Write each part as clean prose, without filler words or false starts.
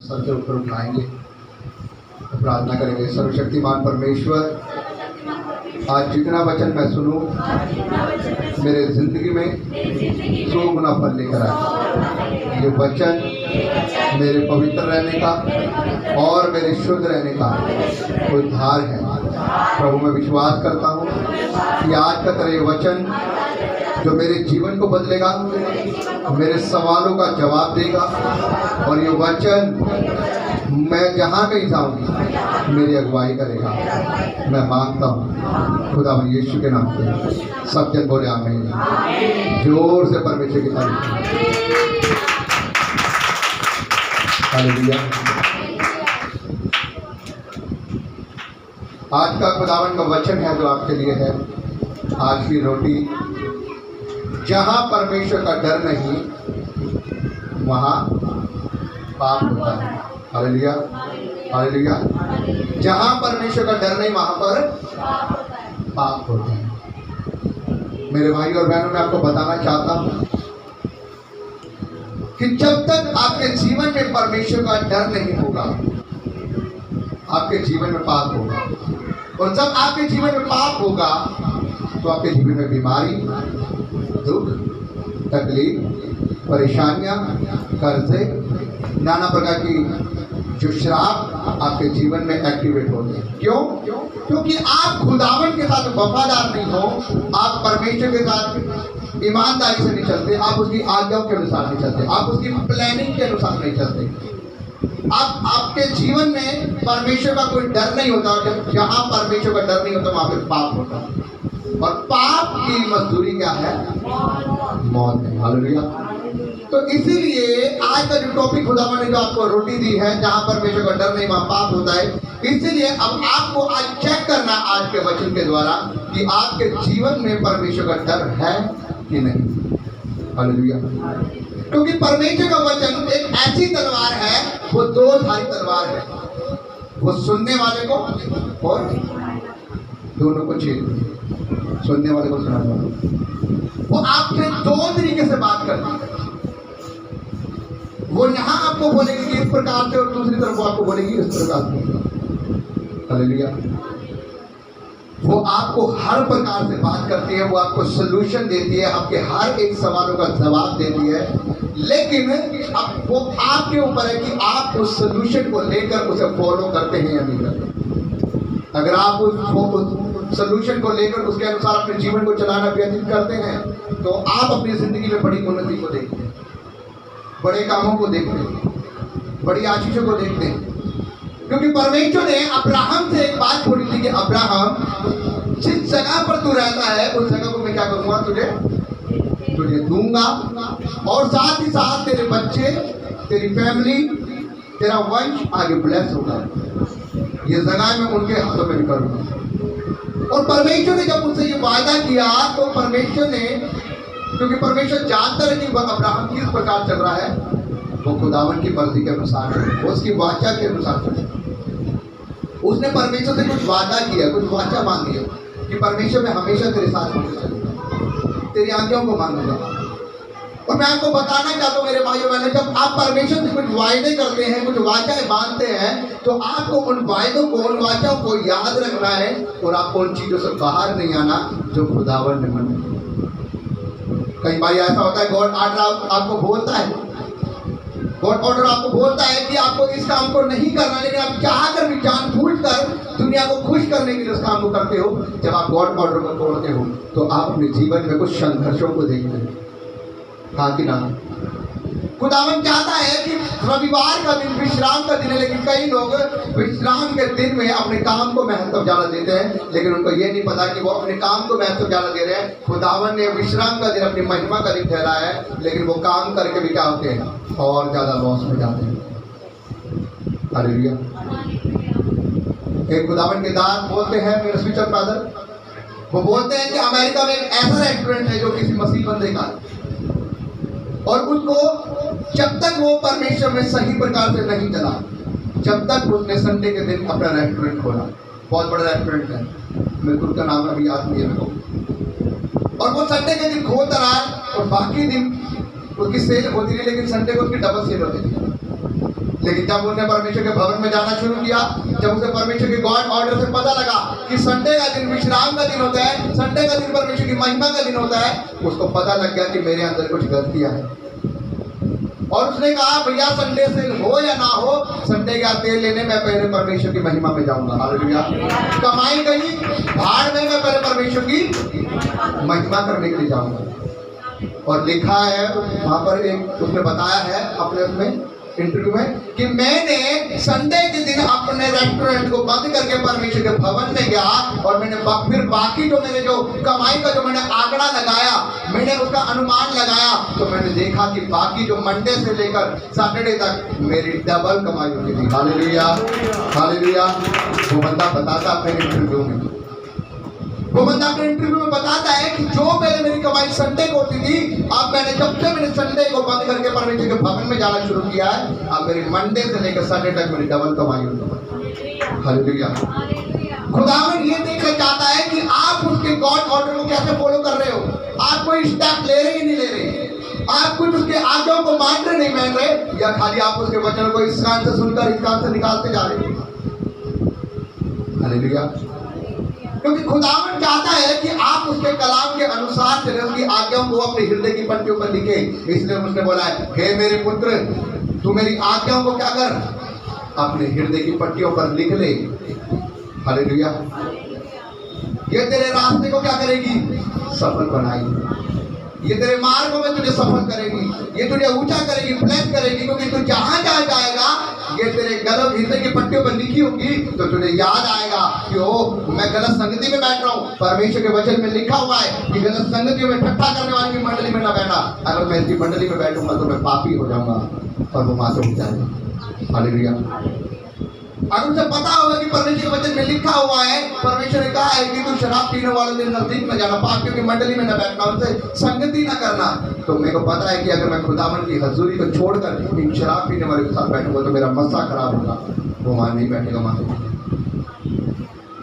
Sir के ऊपर उठाएंगे तो प्रार्थना करेंगे। सर्वशक्तिमान परमेश्वर, आज जितना वचन मैं सुनूं मेरे जिंदगी में 100 गुना फल लेकर आए। ये वचन मेरे पवित्र रहने का और मेरे शुद्ध रहने का उद्धार है। प्रभु मैं विश्वास करता हूँ कि आज का तेरा ये वचन जो मेरे जीवन को बदलेगा, मेरे सवालों का जवाब देगा, और ये वचन मैं जहाँ कहीं जाऊँगी मेरी अगुवाई करेगा। मैं मांगता हूँ खुदा यीशु के नाम से। सब जन बोले आमीन। जोर से परमेश्वर की तारीफ। हालेलुया। आज का खुदावन का वचन है जो आपके लिए है, आज की रोटी। जहाँ परमेश्वर का डर नहीं वहाँ पाप होता है। Hallelujah, hallelujah. जहाँ परमेश्वर का डर नहीं वहाँ पर पाप होता है। मेरे भाई और बहनों, मैं आपको बताना चाहता हूँ कि जब तक आपके जीवन में परमेश्वर का डर नहीं होगा, आपके जीवन में पाप होगा। और जब आपके जीवन में पाप होगा तो आपके जीवन में बीमारी, दुख, तकलीफ, परेशानियां, कर्जे, नाना प्रकार की जो श्राप आपके जीवन में एक्टिवेट होते हैं। क्यों? क्योंकि आप खुदावन के साथ वफादार नहीं हो, आप परमेश्वर के साथ ईमानदारी से नहीं चलते, आप उसकी आज्ञाओं के अनुसार नहीं चलते, आप उसकी प्लानिंग के अनुसार नहीं चलते। आप आपके जीवन में परमेश्वर का कोई डर नहीं होता। जब जहाँ परमेश्वर का डर नहीं होता वहाँ पे पाप होता है, और पाप की मजदूरी क्या है? मौत है। हालेलुया। तो इसीलिए आज का जो टॉपिक खुदावन ने जो आपको रोटी दी है, जहाँ परमेश्वर का डर नहीं वहाँ पाप होता है, इसीलिए अब आपको आज चेक करना आज के वचन के द्वारा कि आपके जीवन में परमेश्वर का डर है कि नहीं। हालेलुया। क्योंकि परमेश्वर का वचन एक ऐसी तलवार है, वो 2 धारी तलवार है। वो सुनने वाले को और दोनों को छेद, सुनने वाले को सुनाने वाले। वो आपसे 2 तरीके से बात करती है। वो यहाँ आपको बोलेगी कि इस प्रकार से, और दूसरी तरफ वो आपको बोलेगी इस प्रकार से। हालेलुया। वो आपको हर प्रकार से बात करती है, वो आपको सोल्यूशन देती है, आपके हर एक सवालों का जवाब देती है। लेकिन अब वो आपके ऊपर है कि आप उस सोल्यूशन को लेकर उसे फॉलो करते हैं या नहीं करते। अगर आप उस सोल्यूशन को लेकर उसके अनुसार अपने जीवन को चलाना व्यतीत करते हैं तो आप अपनी जिंदगी में बड़ी उन्नति को देखते हैं, बड़े कामों को देखते हैं, बड़ी आशीषों को देखते हैं। क्योंकि परमेश्वर ने अब्राहम से एक बात बोली थी कि अब्राहम, जिस जगह पर तू रहता है उस जगह को मैं क्या करूंगा, तुझे दूंगा, और साथ ही साथ तेरे बच्चे, तेरी फैमिली, तेरा वंश आगे ब्लेस होगा। ये जगह मैं उनके हाथों में करूंगा। और परमेश्वर ने जब उनसे ये वादा किया तो परमेश्वर ने, क्योंकि परमेश्वर जानता है कि वह अब्राहम किस प्रकार चल रहा है, वो खुदावन की मर्जी के अनुसार, उसकी वाचा के अनुसार चले। उसने परमेश्वर से कुछ वादा किया, कुछ वाचा मांगी कि परमेश्वर मैं हमेशा तेरे साथ होकर चलूंगा, तेरी आज्ञाओं को मानूंगा। और मैं आपको बताना चाहता हूँ मेरे भाइयों बहनों, जब आप परमेश्वर से कुछ वायदे करते हैं, कुछ वाचाएं बांधते हैं, तो आपको उन वायदों को, उन वाचाओं को याद रखना है, और आपको उन चीजों से बाहर नहीं आना जो खुदावन ने मन। कई बार ऐसा होता है, गॉड ऑर्डर आपको बोलता है, गॉड ऑर्डर आपको बोलता है कि आपको इस काम को नहीं करना, लेकिन आप चाह कर भी जानबूझकर दुनिया को खुश करने के लिए उस काम को करते हो। जब आप गॉड ऑर्डर को तोड़ते हो तो आप अपने जीवन में कुछ संघर्षों को देखते हैं। हाँ कि ना? खुदावन चाहता है कि रविवार का दिन विश्राम का दिन है, लेकिन कई लोग विश्राम के दिन में अपने काम को महत्व ज्यादा देते हैं, लेकिन उनको ये नहीं पता कि वो अपने काम को महत्व ज्यादा दे रहे हैं। खुदावन ने विश्राम का दिन अपनी महिमा का दिन ठहराया है, लेकिन वो काम करके भी क्या होते हैं, और ज्यादा लॉस में जाते हैं। हालेलुया। एक खुदावन के दास बोलते हैं, मेरे स्पीकर फादर, वो बोलते हैं कि अमेरिका में एक ऐसा रेस्टोरेंट है जो किसी मसीह बंदे का, और उसको जब तक वो परमेश्वर में सही प्रकार से नहीं चला, जब तक उसने संडे के दिन अपना रेस्टोरेंट खोला। बहुत बड़ा रेस्टोरेंट है, मेरे को उसका नाम अभी याद नहीं है मेरे को। और वो संडे के दिन खोलता रहा, और बाकी दिन उसकी सेल होती रही, लेकिन संडे को उसकी डबल सेल होती थी। लेकिन जब उसने परमेश्वर के भवन में जाना शुरू किया, जब उसे परमेश्वर के गॉड ऑर्डर से पता लगा कि संडे का दिन विश्राम का दिन होता है, संडे का दिन परमेश्वर की महिमा का दिन होता है, उसको पता लग गया कि मेरे अंदर कुछ गलतियां हैं। और उसने कहा भैया संडे से हो या ना हो, संडे का तेल लेने मैं पहले परमेश्वर की महिमा में जाऊंगा। हालेलुया। कमाई गई भाड़ में, मैं पहले परमेश्वर की महिमा करने के लिए जाऊंगा। और लिखा है वहां पर, एक उसने बताया है अपने उसमें इंटरव्यू में कि मैंने संडे के दिन अपने रेस्टोरेंट को बंद करके परमेश्वर के भवन में गया और मैंने फिर बाकी जो मेरे जो कमाई का जो मैंने आंकड़ा लगाया, मैंने उसका अनुमान लगाया, तो मैंने देखा कि बाकी जो मंडे से लेकर सैटरडे तक मेरी डबल कमाई होती थी। Hallelujah, hallelujah. वो बंदा बताता अपने इंटरव्यू में, वो बंदा अपने इंटरव्यू में बताता है कि जो पहले मेरी कमाई संडे को होती थी, अब मैंने जब से मैंने संडे को बंद करके परमेश्वर के भवन में जाना शुरू किया है, अब मेरी मंडे से लेकर संडे तक मेरी डबल कमाई होती है। हालेलुया। खुदावन ये देखना चाहता है कि आप उसके गॉड ऑर्डर को कैसे फॉलो कर रहे हो। आप कोई स्टेप ले रहे ही नहीं ले रहे, आप कुछ उसके आज्ञाओं को मान रहे नहीं मान रहे, या खाली आप उसके वचनों को इस कान से सुनकर इस कान से निकालते जा रहे हो। हालेलुया। क्योंकि खुदावन चाहता है कि आप उसके कलाम के अनुसार चले, उसकी आज्ञाओं को अपने हृदय की पट्टियों पर लिखे। इसलिए उसने बोला है, हे मेरे पुत्र, तू मेरी आज्ञाओं को क्या कर, अपने हृदय की पट्टियों पर लिख ले। हालेलुया। ये तेरे रास्ते को क्या करेगी, सफल बनाएगी। ये तेरे मार्गों में तुझे सफल करेगी, ये तुझे ऊंचा करेगी, ब्लेस करेगी। क्योंकि तू जहां जहां जाएगा, ये तेरे गलत हृदय की पट्टियों पर लिखी होगी, तो तुझे याद आएगा कि ओ, मैं गलत संगति में बैठ रहा हूँ। परमेश्वर के वचन में लिखा हुआ है कि गलत संगतियों में ठट्ठा करने वाली की मंडली में ना बैठना। अगर मैं इसकी मंडली में बैठूंगा तो मैं पापी हो जाऊंगा और वो वहां से उठ जाएगा। हालेलुया। अगर उसे पता होगा कि परमेश्वर के वचन में लिखा हुआ है, परमेश्वर ने कहा है कि तू शराब पीने वालों के नजदीक न जाना, पापियों की मंडली में न बैठना, उनसे संगति न करना, तो मेरे को पता है कि अगर मैं खुदावन की हजूरी को छोड़कर इन शराब पीने वाले के साथ बैठूंगा तो मेरा मस्सा खराब होगा, वो वहां नहीं बैठेगा। वहां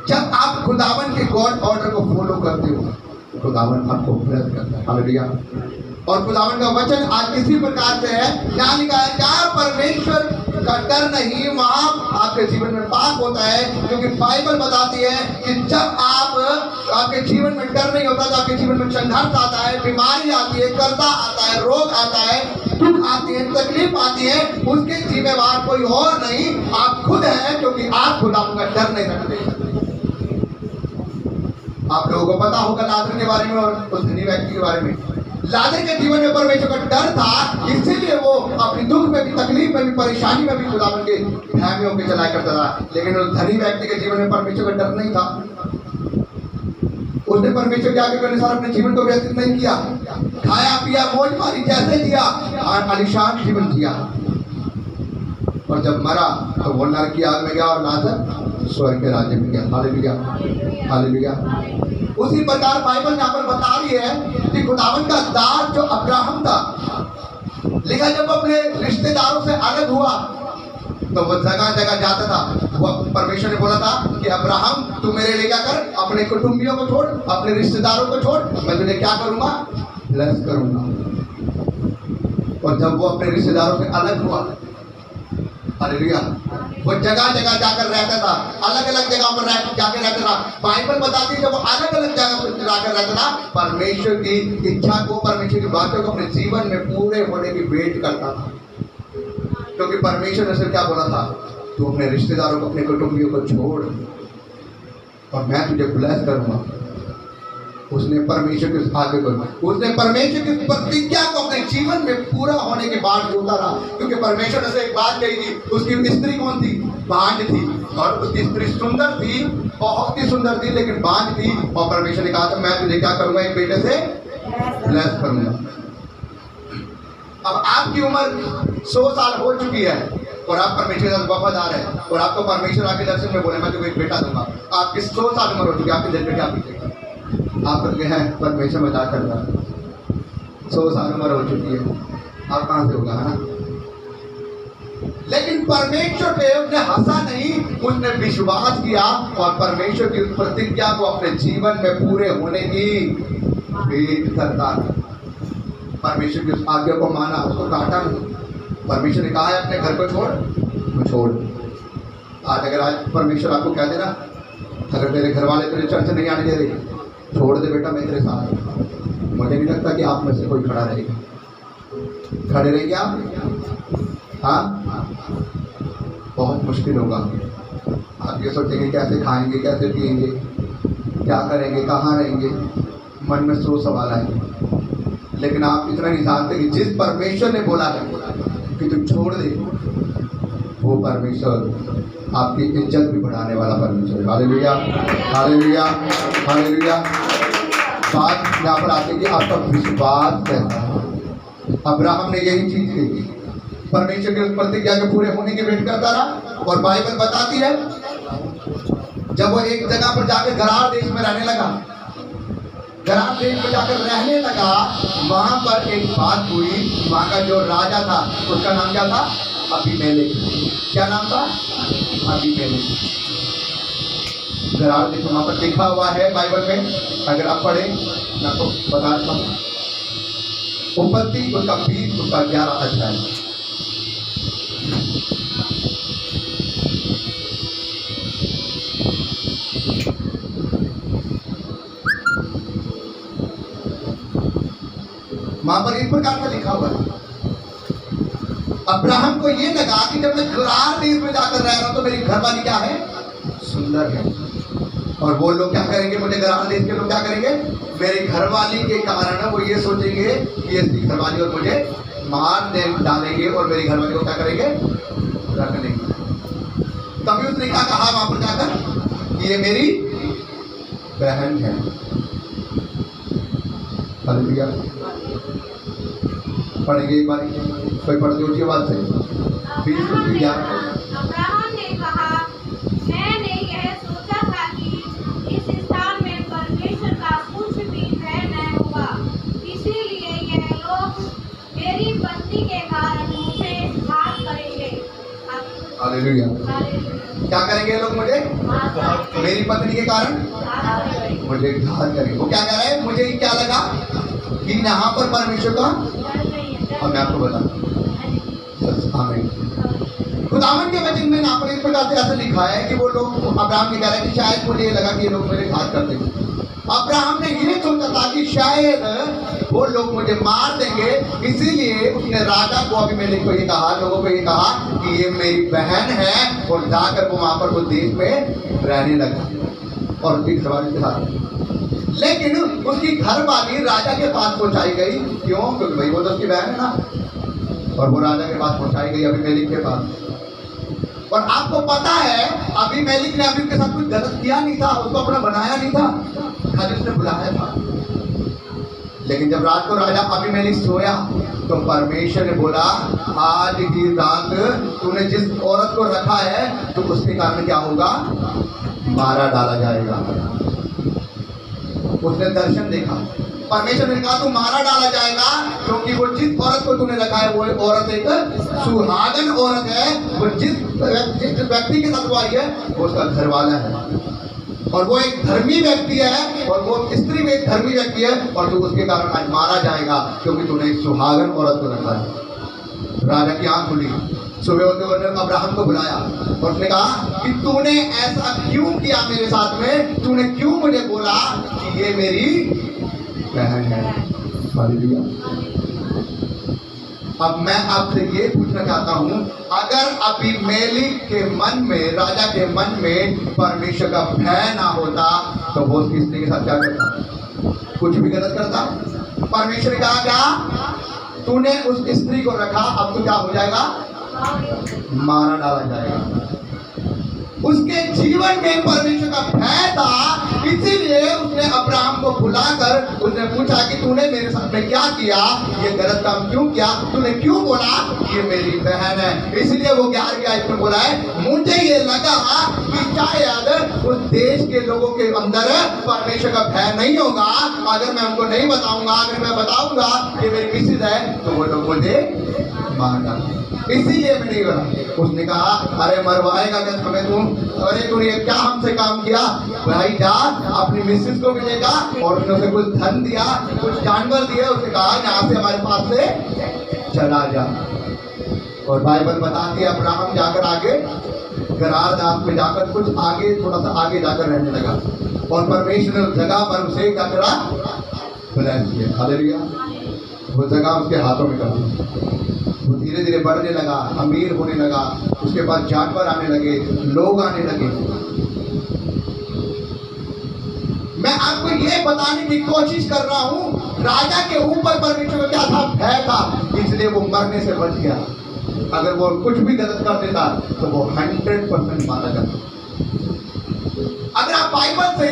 जब आप खुदावन के गॉड ऑर्डर को फॉलो करते हो, खुदावन आपको ब्लेस करता है। हालेलुया। और खुदावन का वचन आज इसी प्रकार से है, यहाँ लिखा है जहाँ परमेश्वर का डर नहीं, वहां आपके जीवन में पाप होता है। क्योंकि बाइबल बताती है कि जब आपके जीवन में डर नहीं होता, तो आपके जीवन में संघर्ष आता है, बीमारी आती है, कर्जा आता है, रोग आता है, दुख आती है, तकलीफ आती है। उसके जिम्मेवार कोई और नहीं, आप खुद हैं, क्योंकि आप खुद आपका डर नहीं रखते। आप लोगों को पता होगा लाजर के बारे में और उस धनी व्यक्ति के बारे में। लाजर के जीवन में परमेश्वर का डर था, इसीलिए वो अपनी दुख में भी, तकलीफ में भी, परेशानी में भी खुदावन के ध्यान होकर चलाया करता था। लेकिन उस धनी व्यक्ति के जीवन में परमेश्वर का डर नहीं था। उसने परमेश्वर के आगे के अनुसार अपने जीवन को व्यतीत नहीं किया, खाया पिया मौज मारी जैसे जिया, आलीशान जीवन जिया। और जब मरा तो वो नरक की आग में गया और लाजर स्वर्ग के राज्य में गया। Hallelujah, hallelujah. उसी प्रकार बाइबल यहाँ पर बता रही है कि खुदावन का दास जो अब्राहम था, लिखा जब अपने रिश्तेदारों से अलग हुआ तो वो जगह जगह जाता था। वो परमेश्वर ने बोला था कि अब्राहम तू मेरे लिए क्या कर, अपने कुटुंबियों को छोड़, अपने रिश्तेदारों को छोड़, मैं तुझे क्या करूंगा, ब्लेस करूंगा। और जब वो अपने रिश्तेदारों से अलग हुआ, हालेलुया, वो जगह जगह जाकर रहता था, अलग अलग जगह पर जाकर रहता था। बाइबल बताती है जब वो अलग अलग जगह पर जाकर रहता था, परमेश्वर की इच्छा को, परमेश्वर की बातों को अपने जीवन में पूरे होने की वेट करता था। क्योंकि परमेश्वर ने उसे क्या बोला था, तू अपने रिश्तेदारों को, अपने कुटुंबियों को छोड़ और मैं तुझे ब्लेस करूंगा। उसने परमेश्वर के आगे बढ़ा, उसने परमेश्वर की प्रतिज्ञा को अपने जीवन में पूरा होने के बाद जोता रहा। क्योंकि परमेश्वर ने एक बात कही थी, उसकी स्त्री कौन थी, बांझ थी, और उसकी स्त्री सुंदर थी, बहुत ही सुंदर थी, लेकिन बांझ थी। और परमेश्वर ने कहा था मैं तुझे क्या करूंगा, एक बेटे से ब्लेस करूंगा। अब आपकी उम्र 100 साल हो चुकी है और आप परमेश्वर के साथ वफादार है, और आपको परमेश्वर आपके दर्शन में बोले मैं तुझे एक बेटा दूंगा। आपकी 100 साल उम्र हो चुकी है, आपके दिल पे क्या बीतेगा? आप करके हैं परमेश्वर मजाक कर रहा है, 100 साल उम्र हो चुकी है, आप कहाँ से होगा, है ना? लेकिन परमेश्वर पे उसने हंसा नहीं, उसने विश्वास किया और परमेश्वर की उस प्रतिज्ञा को अपने जीवन में पूरे होने की वेट करता था। परमेश्वर की उस आज्ञा को माना, उसको काटा नहीं। परमेश्वर ने कहा है अपने घर को छोड़, वो छोड़। आज अगर आज परमेश्वर आपको कह देना, अगर तेरे घर वाले तेरे चर्च नहीं आने दे रहे, छोड़ दे बेटा, मैं तेरे साथ हूं। मुझे नहीं लगता कि आप में से कोई खड़ा रहेगा। खड़े रहेंगे आप? हाँ, बहुत मुश्किल होगा। आप ये सोचेंगे कैसे खाएंगे, कैसे पिएंगे, क्या करेंगे, कहाँ रहेंगे, मन में 100 सवाल आएंगे। लेकिन आप इतना नहीं जानते कि जिस परमेश्वर ने बोला है कि तुम छोड़ दे, वो परमेश्वर आपकी इज्जत भी बढ़ाने वाला परमेश्वर है। Hallelujah, hallelujah, hallelujah. बात यहाँ पर आती है कि आपका विश्वास कैसा है। अब्राहम ने यही चीज की, परमेश्वर की उस प्रतिज्ञा के पूरे होने की वेट करता रहा। और बाइबल बताती है जब वो एक जगह पर जाकर गरार देश में रहने लगा, गरार देश में जाकर रहने लगा, वहां पर एक बात हुई। वहां का जो राजा था उसका नाम क्या था? अबीमेलेक। क्या नाम था? अबीमेलेक। गरार देश वहां पर लिखा हुआ है बाइबल में, अगर आप पढ़े मैं आपको बता देता हूँ। उत्पत्ति उसका 20 उसका 11 अध्याय। वहां पर इस प्रकार से लिखा हुआ है, अब्राहम को ये लगा कि जब मैं गरार देश में जाकर रह रहा हूं तो मेरी घरवाली क्या है? सुंदर है। और वो लोग क्या करेंगे? मुझे गरार देश के लोग क्या करेंगे? मेरी घरवाली के कारण वो ये सोचेंगे कि इसकी घरवाली और मुझे मार दे डालेंगे और मेरी घरवाली को क्या करेंगे? रख लेंगे। तभी उसने क्या कहा वहां पर जाकर कि ये मेरी बहन है। हालेलुया। पढ़ेंगे एक बार, कोई पढ़ दो ऊंची आवाज से। 20:11। अब्राहम ने कहा, मैंने यह सोचा था कि इस स्थान में परमेश्वर का कुछ भी भय न होगा, इसीलिए यह लोग मेरी पत्नी के कारण मुझे घात करेंगे। हालेलुया। क्या करेंगे लोग? मुझे मेरी पत्नी के कारण मुझे घात करेंगे। वो क्या कह रहा है? मुझे क्या लगा कि यहाँ पर परमेश्वर का, और मैं आपको बताऊं, खुदावन के वचन में यहाँ पर इस प्रकार से ऐसा लिखा है कि वो लोग, अब्राहम ने कह रहे हैं कि शायद मुझे ये लगा कि ये लोग मेरे घात कर देंगे। अब्राहम ने ये सोचा था कि शायद वो लोग मुझे मार देंगे, इसीलिए उसने राजा को, अबीमेलेक को ये कहा, लोगों को ये कहा कि ये मेरी बहन है, और जाकर वो वहां पर वो देश में रहने लगा और उसकी घरवाली के साथ। लेकिन उसकी घरवाली राजा के पास पहुंचाई गई। क्यों? क्योंकि भाई वो तो उसकी बहन है ना। और वो राजा के पास पहुंचाई गई, अबीमेलेक के पास। और आपको पता है अबीमेलेक ने अभी उसके साथ कुछ गलत किया नहीं था, उसको अपना बनाया नहीं था, खाली उसने बुलाया था। लेकिन जब रात को राजा अबीमेलेक सोया तो परमेश्वर ने बोला, आज ही रात तूने जिस औरत को रखा है तो उसके कारण क्या होगा? मारा डाला जाएगा। उसने दर्शन देखा, परमेश्वर ने कहा तू मारा डाला जाएगा, क्योंकि वो जिस औरत को तूने रखा है वो औरत एक सुहागन औरत है। वो जिस व्यक्ति के साथ वो आई है वो उसका घर वाला है, और वो एक धर्मी व्यक्ति है, और वो स्त्री में एक धर्मी व्यक्ति है, और तू उसके कारण आज मारा जाएगा, क्योंकि तूने एक सुहागन औरत को रखा है। राजा की आंख खुली, सुबह होते हुए अब्राहम को बुलाया और उसने कहा कि तूने ऐसा क्यों किया मेरे साथ में? तूने क्यों मुझे बोला कि ये मेरी बहन है? हालेलुया। अब मैं आपसे ये पूछना चाहता हूं, अगर अबीमेलेक के मन में, राजा के मन में परमेश्वर का भय ना होता तो वो उसकी स्त्री के साथ क्या करता? कुछ भी गलत करता। परमेश्वर ने कहा क्या? तूने उस स्त्री को रखा, अब तो क्या हो जाएगा? मारा डाला जाएगा। उसके जीवन में परमेश्वर का भय था, इसीलिए उसने अब्राहम को बुलाकर उसने पूछा कि तूने मेरे साथ में क्या किया? ये गलत काम क्यों किया? तूने क्यों बोला ये मेरी बहन है? इसलिए वो 11 आयत में बोला है, मुझे ये लगा कि शायद उस देश के लोगों के अंदर परमेश्वर का भय नहीं होगा। अगर मैं उनको नहीं बताऊंगा, अगर मैं बताऊंगा कि मेरी मिसेज है तो वो लोग मुझे मार डालेंगे, इसीलिए मैं नहीं बना। उसने कहा, अरे मरवाएगा क्या हमें तुम? अरे तूने क्या हमसे काम किया? भाई जा अपनी मिसेस को मिलेगा, और उसने उसे कुछ धन दिया, कुछ जानवर दिए, उसने कहा यहाँ से हमारे पास से चला जा। और बाइबल बताती है अब्राहम जाकर आगे गरार दास में जाकर कुछ आगे, थोड़ा सा आगे जाकर रहने लगा और परमेश्वर ने उस जगह पर उसे क्या करा, ब्लेस किया। हालेलुया। वो जगह उसके हाथों में कर दी। वो धीरे धीरे बढ़ने लगा, अमीर होने लगा, उसके पास जानवर आने लगे, लोग आने लगे। मैं आपको ये बताने की कोशिश कर रहा हूं, राजा के ऊपर परमेश्वर का क्या था, भय था, इसलिए वो मरने से बच गया। अगर वो कुछ भी गलत कर देता तो वो 100% मारा जाता। अगर आप बाइबल से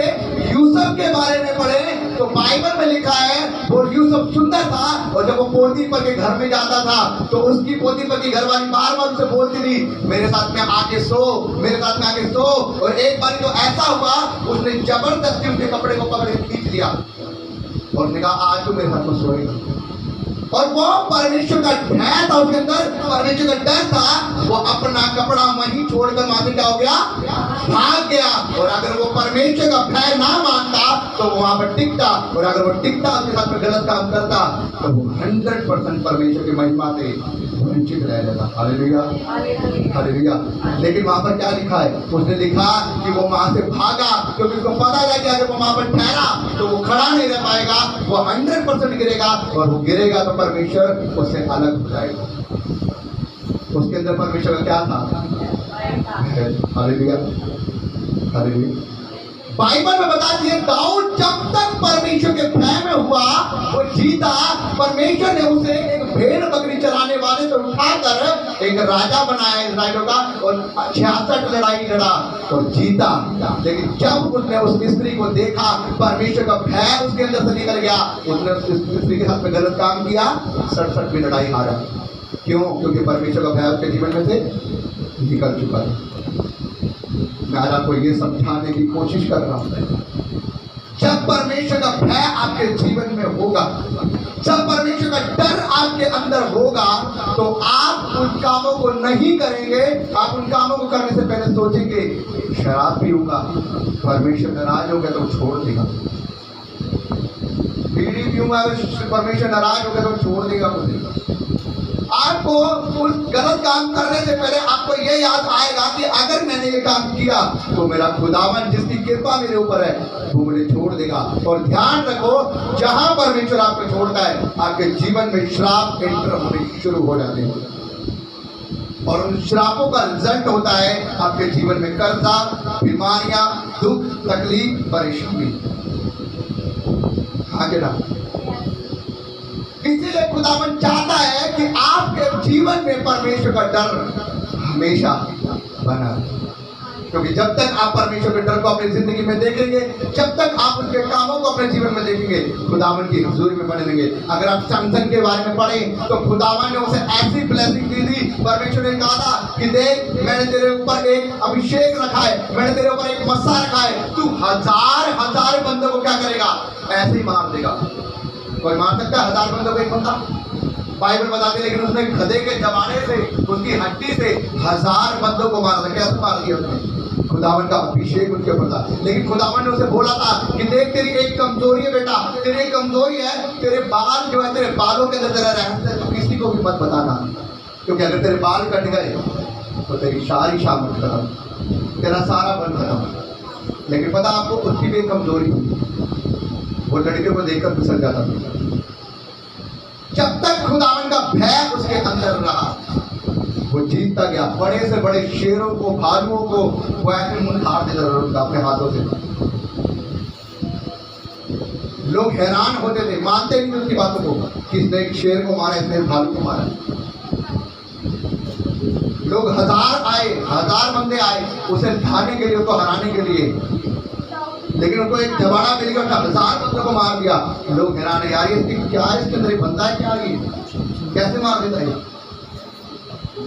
यूसुफ के बारे में पढ़े तो बाइबल में लिखा है वो यूसुफ सुंदर था, और जब वो पोतीफर के घर में जाता था तो उसकी पोतीफर की घरवाली बार बार उसे बोलती थी, मेरे साथ में आके सो, मेरे साथ में आके सो। और एक बार तो ऐसा हुआ, उसने जबरदस्ती उसके कपड़े को पकड़ के खींच लिया और उसने कहा आज तो मेरे साथ में सोएगा। और वो परमेश्वर का भय था उसके अंदर, परमेश्वर का डर था, वो अपना कपड़ा वहीं छोड़कर वहां से क्या हो गया, भाग गया। और अगर वो परमेश्वर का भय ना मानता तो वहां पर टिकता, और अगर वो टिकता उसके साथ में गलत काम करता तो वो 100% परमेश्वर की महिमा से वंचित रह जाता। Hallelujah, hallelujah. लेकिन वहां पर क्या लिखा है, उसने लिखा कि वो वहां से भागा, क्योंकि उसको पता था कि अगर वो वहां पर ठहरा तो वो खड़ा नहीं रह पाएगा, वो 100% गिरेगा, और वो गिरेगा तो परमेश्वर उससे अलग हो जाएगा। उसके अंदर परमेश्वर का क्या था, हालेलुया, हालेलुया। बाइबल में बताती है दाऊद जब तक परमेश्वर के भय में हुआ वो जीता। परमेश्वर ने उसे एक भेड़ बकरी चराने वाले से उठाकर एक राजा बनाया इस्राएलियों का, और 66 लड़ाई लड़ा और जीता। लेकिन जब उसने उस स्त्री को देखा, परमेश्वर का भय उसके अंदर से निकल गया, उसने उस स्त्री के साथ में गलत काम किया, 67 में लड़ाई हारा। क्यों? क्योंकि परमेश्वर का भय उसके जीवन में से निकल चुका है। मैं आज आपको ये समझाने की कोशिश कर रहा हूं, जब परमेश्वर का भय आपके जीवन में होगा, जब परमेश्वर का डर आपके अंदर होगा, तो आप उन कामों को नहीं करेंगे। आप उन कामों को करने से पहले सोचेंगे शराब पीऊंगा, परमेश्वर नाराज हो गया तो छोड़ देगा। बीड़ी पीऊंगा, परमेश्वर नाराज हो गया तो छोड़ देगा मुझे। आपको उस गलत काम करने से पहले आपको ये याद आएगा कि अगर मैंने ये काम किया तो मेरा खुदावन जिसकी कृपा मेरे ऊपर है वो मुझे छोड़ देगा। और ध्यान रखो, जहां परमेश्वर आपको छोड़ता है आपके जीवन में श्राप एंटर होने शुरू हो जाते हैं, और उन श्रापों का रिजल्ट होता है आपके जीवन में कर्जा, बीमारियां, दुख, तकलीफ, परेशानी। आगे ना, इसीलिए खुदावन चाहता है कि आपके जीवन में परमेश्वर का डर हमेशा बना रहे। क्योंकि जब तक आप परमेश्वर के डर को अपनी जिंदगी में देखेंगे, जब तक आप उसके कामों को अपने जीवन में देखेंगे, खुदावन की हुजूरी में बने रहेंगे। अगर आप सैमसन के बारे में पढ़ें तो खुदावन ने उसे ऐसी ब्लेसिंग दी थी। परमेश्वर ने कहा था कि देख, मैंने तेरे ऊपर एक अभिषेक रखा है, मैंने तेरे ऊपर एक मस्सा रखा है, तू हजार बंदों को क्या करेगा, ऐसे ही मार देगा। कोई मार सकता है 1000 बंदों को एक बंदा? बाइबल बताती है, लेकिन उसने गधे के जमाने से, उसकी हड्डी से 1000 बंदों को मारा था। कैसे मार दिया उसने? खुदावन का अभिषेक उनके ऊपर था। लेकिन खुदावन ने उसे बोला था कि देख, तेरी एक कमजोरी है बेटा, तेरी एक कमजोरी है, तेरे बाल जो है, तेरे बालों के अंदर तेरा रहस्य है, तो किसी को भी मत बताना, क्योंकि अगर तेरे बाल कट गए तो तेरी सारी शामत खत्म, तेरा सारा बन खत्म। लेकिन पता आपको, उसकी भी एक कमजोरी थी, वो लड़कियों को देखकर फिसल जाता था। जब तक खुदावन का भय उसके अंदर रहा वो जीतता गया। बड़े से बड़े शेरों को, भालुओं को वो ऐसे मुंह फाड़ देता था अपने हाथों से। लोग हैरान होते थे, मानते नहीं उसकी बातों को, किसने एक शेर को मारा, इसने भालू को मारा। लोग 1000 आए, 1000 बंदे आए उसे ढाने के लिए, उसको हराने के लिए, लेकिन उनको एक जमाना मिल गया, 1000 बंदों को मार दिया। लोग हैरान है, यार ये क्या है, इसके अंदर बंदा है क्या, ये कैसे मार देता है?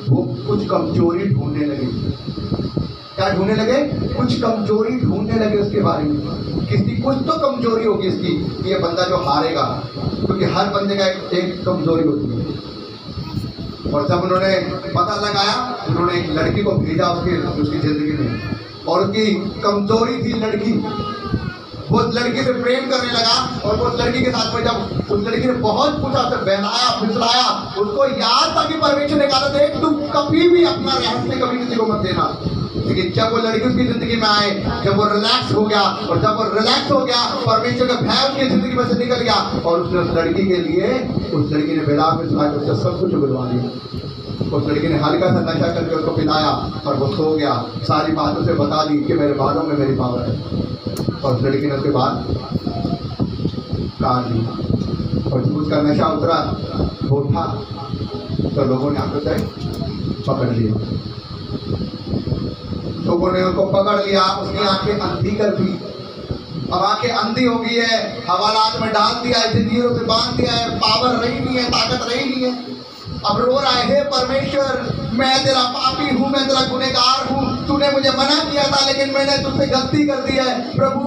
वो कुछ कमजोरी ढूंढने लगे। क्या ढूंढने लगे? कुछ कमजोरी ढूंढने लगे उसके बारे में। किसी कुछ तो कमजोरी होगी इसकी कि ये बंदा जो हारेगा, क्योंकि हर बंदे का एक कमजोरी होती है। और जब उन्होंने पता लगाया, उन्होंने एक लड़की को भेजा उसकी जिंदगी में, और उसकी कमजोरी थी लड़की। वो लड़की से प्रेम करने लगा और वो लड़की के साथ में जब उस लड़की ने बहुत पूछा, उसे बहलाया फिसलाया, उसको याद था कि परमेश्वर ने कहा था तुम कभी भी अपना रहस्य कभी किसी को मत देना। लेकिन जब वो लड़की उसकी जिंदगी में आए, जब वो रिलैक्स हो गया, और जब वो रिलैक्स हो गया, परमेश्वर का भय उसकी जिंदगी में से निकल गया, और उसने उस लड़की के लिए, उस लड़की ने बेदाग में सुना के सब कुछ उगलवा दिया। उस लड़की ने हल्का सा नशा करके उसको पिलाया और वो सो गया, सारी बात उसे बता दी कि मेरे बालों में मेरी पावर है। और उस लड़की ने उसके बाद काट ली, और जब उसका नशा उतरा, वो उठा, तो लोगों ने आकर पकड़ लिया, लोगों ने उसको पकड़ लिया, उसकी आंखें अंधी कर दी। अब आंखें अंधी हो गई है, हवालात में डाल दिया है, जंजीरों से बांध दिया है, पावर रही नहीं है, ताकत रही नहीं है। अब रो रहा है, हे परमेश्वर, मैं तेरा पापी हूँ, मैं तेरा गुनहगार हूँ, तूने मुझे मना किया था लेकिन मैंने तुझसे गलती कर दी है, प्रभु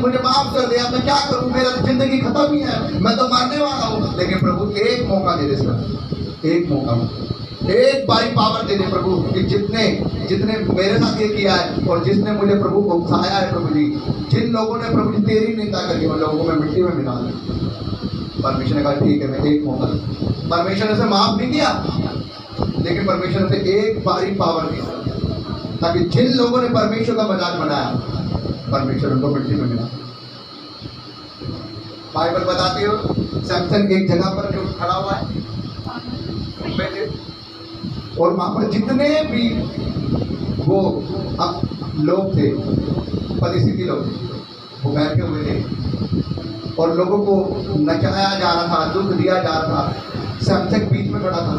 मुझे माफ कर दे। अब मैं क्या करूँ, मेरा जिंदगी खत्म ही है, मैं तो मरने वाला हूँ। लेकिन प्रभु एक मौका दे दे सर, एक मौका, एक बारी पावर दे दे प्रभु, कि जितने मेरे साथ ये किया है और जिसने मुझे प्रभु को उकसाया है, प्रभु जी, जिन लोगों ने प्रभु जी तेरी निंदा करके उन लोगों को मैं मिट्टी में मिला दूं। परमेश्वर ने कहा ठीक है, मैं एक मौका दूं। परमेश्वर ने उसे माफ नहीं किया, लेकिन परमेश्वर ने उसे एक बारी पावर दी, ताकि जिन लोगों ने परमेश्वर का मजाक बनाया, परमेश्वर उनको मिट्टी में मिला। बाइबल बताती हो, सैमसन एक जगह पर जो खड़ा हुआ है और वहां पर जितने भी वो लोग थे, परिस्थिति लोग, वो बैठे हुए थे और लोगों को नचाया जा रहा था, दुख दिया जा रहा था। सैमसन बीच में खड़ा था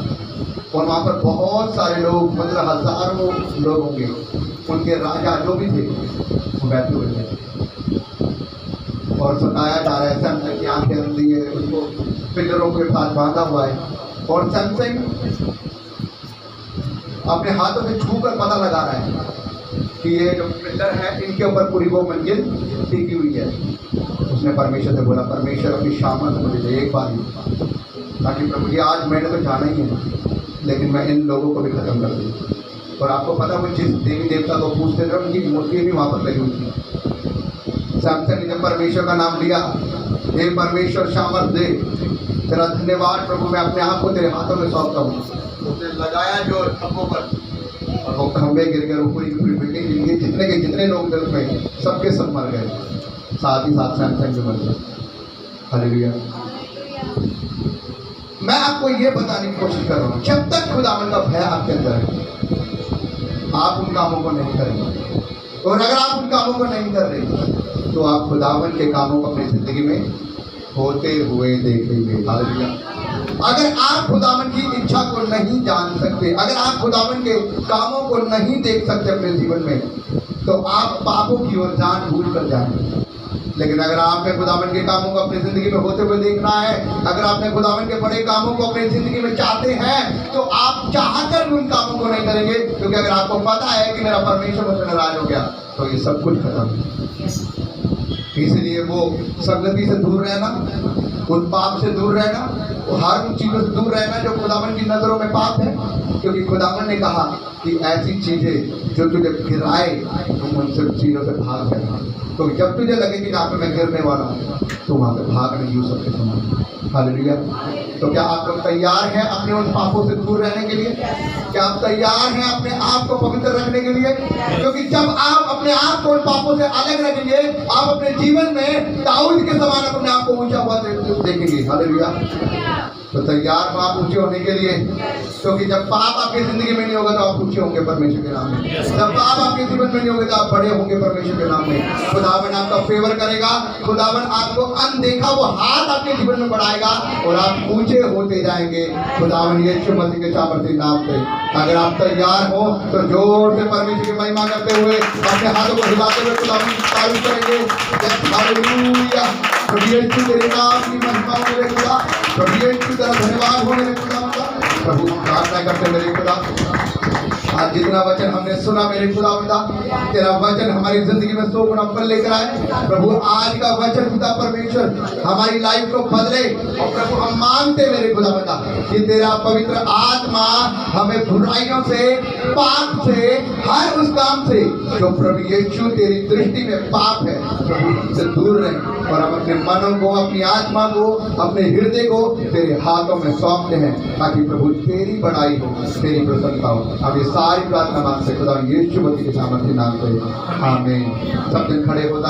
और वहां पर बहुत सारे लोग, मतलब हजारों लोग होंगे, उनके राजा जो भी थे वो बैठे हुए थे और सताया जा रहा है। सैमसन की आंखें अंधी है, उसको पिलरों के साथ बांधा हुआ है, और सैमसन अपने हाथों से छू कर पता लगा रहा है कि ये जो पिलर है, इनके ऊपर पूरी वो मंजिल टिकी हुई है। उसने परमेश्वर से बोला, परमेश्वर अपनी सामर्थ मुझे दे एक बार, ताकि प्रभु जी आज मैंने तो जाना ही है, लेकिन मैं इन लोगों को भी खत्म कर दूँ। और आपको पता, वो जिस देवी देवता को पूछते थे उनकी मूर्ति भी वहाँ पर लगी हुई थी। सैमसन ने जब परमेश्वर का नाम लिया, हे परमेश्वर सामर्थ दे, तेरा धन्यवाद प्रभु, मैं अपने आप को तेरे हाथों में सौंपता हूँ। उसने लगाया जोर खंभों पर और वो खंभे गिर गए, वो पूरी पूरी बिल्डिंग गिर गई, जितने के जितने लोग थे उसमें सबके सब मर गए, साथ ही साथ सैमसन भी मर गए। हालेलुया। मैं आपको ये बताने की कोशिश कर रहा हूँ, जब तक खुदावन का भय आपके अंदर है, आप उन कामों को नहीं करेंगे, और अगर आप उन कामों को नहीं कर रहे तो आप खुदावन के कामों को अपनी जिंदगी में होते हुए देखेंगे। हालेलुया। अगर आप खुदावन की इच्छा को नहीं जान सकते, अगर आप खुदावन के कामों को नहीं देख सकते अपने जीवन में, तो आप पापों की ओर जानबूझ कर जाएंगे। लेकिन अगर आपने खुदावन के कामों को अपनी जिंदगी में होते हुए देखना है, अगर आपने खुदावन के बड़े कामों को अपनी जिंदगी में चाहते हैं, तो आप चाहकर भी उन कामों को नहीं करेंगे, क्योंकि अगर आपको पता है कि मेरा परमेश्वर मुझसे नाराज हो गया, तो ये सब कुछ खत्म। इसलिए वो संगति से दूर रहना, उन पाप से दूर रहना, हर उन चीज़ों से दूर रहना जो खुदावन की नज़रों में पाप है, क्योंकि खुदावन ने कहा कि ऐसी चीज़ें जो तुझे गिराए तुम उन सब चीज़ों से भाग जाना। तो जब तुझे लगे कि जहाँ पे मैं गिरने वाला हूँ, तो वहाँ पे भाग नहीं हो सकते समान। हालेलुया। तो क्या आप लोग तैयार हैं अपने उन पापों से दूर रहने के लिए? क्या आप तैयार हैं अपने आप को पवित्र रखने के लिए? क्योंकि जब आप अपने आप को उन पापों से अलग रखेंगे, आप अपने जीवन में दाऊद के समान अपने आप को ऊंचा हुआ देखेंगे। हालेलुया। तो तैयार हो आप ऊंचे होने के लिए, क्योंकि जब पाप आपकी जिंदगी में नहीं होगा तो आप ऊंचे होंगे परमेश्वर के नाम में। जब पाप आपके जीवन में नहीं होगा तो आप बड़े होंगे परमेश्वर के नाम में। खुदावन आपका फेवर करेगा, खुदावन आपको अनदेखा वो हाथ आपके जीवन में बढ़ाएगा और आप ऊंचे होते जाएंगे खुदावन यीशु मसीह के सामर्थी नाम से। अगर आप तैयार हो तो जोर से परमेश्वर की महिमा करते हुए अपने हाथों को हिलाते हुए खुदावन की तारीफ करेंगे। हालेलुया। प्रभु यीशु तेरे नाम की महिमा हो मेरे खुदा, प्रभु यीशु तेरा धन्यवाद हो मेरे खुदा। प्रभु प्रार्थना करते मेरे खुदा, आज जितना वचन हमने सुना मेरे खुदा, तेरा वचन हमारी जिंदगी में 100 गुना फल लेकर आए। प्रभु आज का वचन खुदा परमेश्वर हमारी लाइफ को बदले, और प्रभु हम मांगते मेरे खुदा कि तेरा पवित्र आत्मा हमें बुराइयों से, पाप से, हर उसका नाम से जो प्रभु यीशु तेरी दृष्टि में पाप है प्रभु हमसे दूर रहे। और हम अपने मनों को, अपनी आत्मा को, अपने हृदय को तेरे हाथों में सौंपते हैं ताकि प्रभु तेरी बड़ाई हो, तेरी प्रसन्नता हो। अब ये सारी प्रार्थना मांगते खुदा यीशु मसीह के सामर्थ्य नाम से आमीन। सब दिन खड़े हो जाएं।